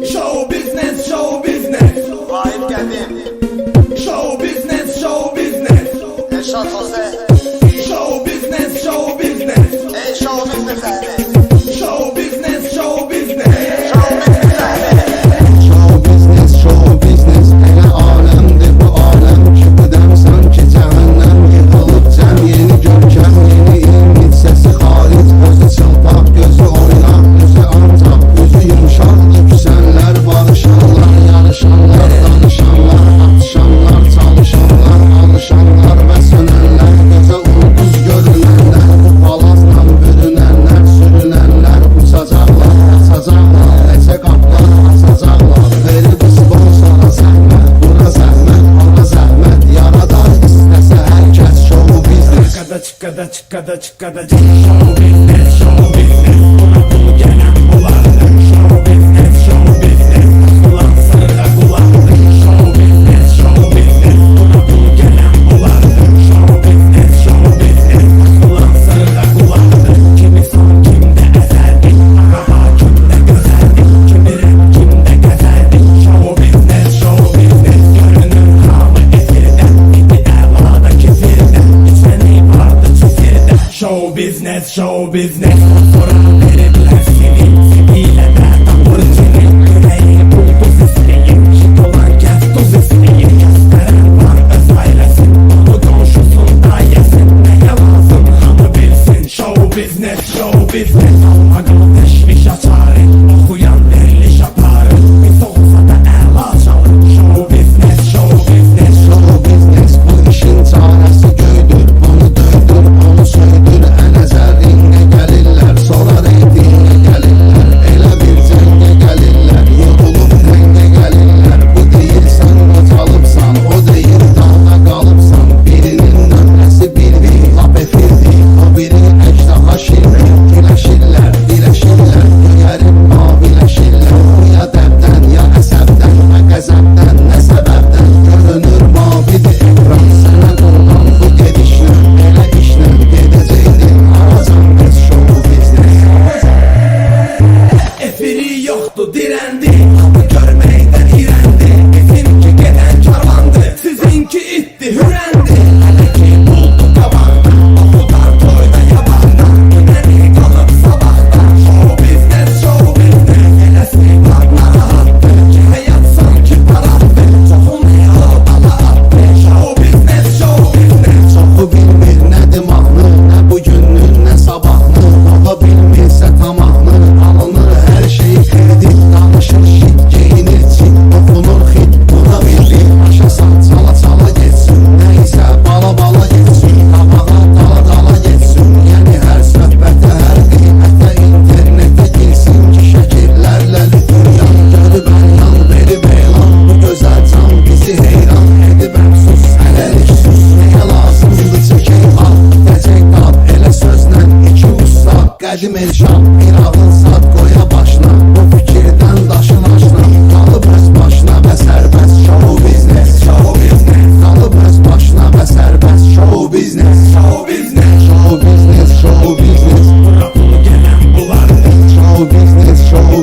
Show business, show business. Vahip Geldim, Show business, show business. Eşat Jose, Show business, show business. ey show business ehli, Show business, show business. show business ehli. Show business, hele alemdir bu alem. Kibirden sanki cehennem. Yıkılıp cem yeni görkem, yeni ümit sesi halit. Gözü çılpak, gözü oynak, gözü ancak, gözü yumuşak. Yükseller, barışanlar, yarışanlar, danışanlar, atışanlar, çalışanlar, alışanlar ve sönenler. Gece ulduz görünenler, palazla bürünenler, sürünenler, uçacaklar, açacaklar, nece kaplar açacaklar. Verib sponsora zəhmət, bura zəhmət, ona zəhmət. Yaradan istəsə hər kəs show business. Çıkkada çıkkada çıkkada çıkkada. Show business, show business. Buna bunu gelen bulandı. Show business, show business. Ulan sırra kullandı. Show business, show business. Buna bunu gelen bulandı. Show business, show business. Ulan sırra kullandı. Kimi son kimde ezerdi. Araba kimde gözerdi. Kimi rap kimde gezerdi. Show business, show business. Görünür kamı esirde. İki evlada kefirde. İçeni vardı çizirde. Show business, show business. Sonra verirler seni. Sibiyle de tapır seni. Yüreği buldu sesleyin. Şit olan kes tuz isteyin. Gösteren var öz ailesin. Onu komşusun da yesin. Neye lazım hamı bilsin. Show business, show business. Agalı teşviş açarı. Okuyan veriliş yaparı. Bir soğuksa da ela çalır. Show business, show business. Show business, bu işin çarəsi göydür. Onu döydür, onu söydür. Ən əzəlinə gəlirlər, sonra reytinə gəlirlər. Elə bir cəngə gəlirlər, yorulub təngə gəlirlər. Bu deyil sən qocalıbsan, o deyil dağda qalıbsan. Birinin nömrəsi bir, lap efirdi. O biri əcdaha şirdi. Güləşirlər, birləşirlər. Göyərim maviləşirlər. Bu ya dəbdən, ya əsəbdən, və qəzəbdən, nə səbəbdən. Görünür mavidir ekran, sənə qurban bu gedişlə. Elə işlə gedəcəkdin, aracan qız show business. Efiri yoktu direndi. Ama görmeyden irendi. Bizimki gelen karvandı. Sizinki itti hürendi. Hele ki buldu kavanda. Okudan toyda yabanda. Güneni kalıp sabahta. Show business, show business. Helesi bakma rahattı. Ki hayat sanki parattı. Çoxun alıp ala attı. Show business, show business. Çoxu bilmir nədir mahnı, nə bugünün, nə sabahını. Baba bilmirsə tamahını, alınır hər şey kredit. Danışır şit, geyinir çit, oxunur xit. Buna bildik, başa sal, çala çala getsin. Nəysə bala bala getsin, qabağa dala dala getsin. Yəni hər söhbətə, hər qiymətə internetə girsin ki, şəkillərlə lütfyan görüb ənyan verib elan. Bu gözəl can bizi heyran edib əfsus, hələlik sus. Nəyə lazımdır çəkək al, dəcək qab, elə sözlə iki usta. Qədim Elşad, bir ağıl sat qoya başına. Bu fikirdən daşın aşına, qalıb öz başına və sərbəst show business. Show business, qalıb öz başına və sərbəst show business. Show business. Show business, show business. Buna bunu gelen bulandı. Show business, show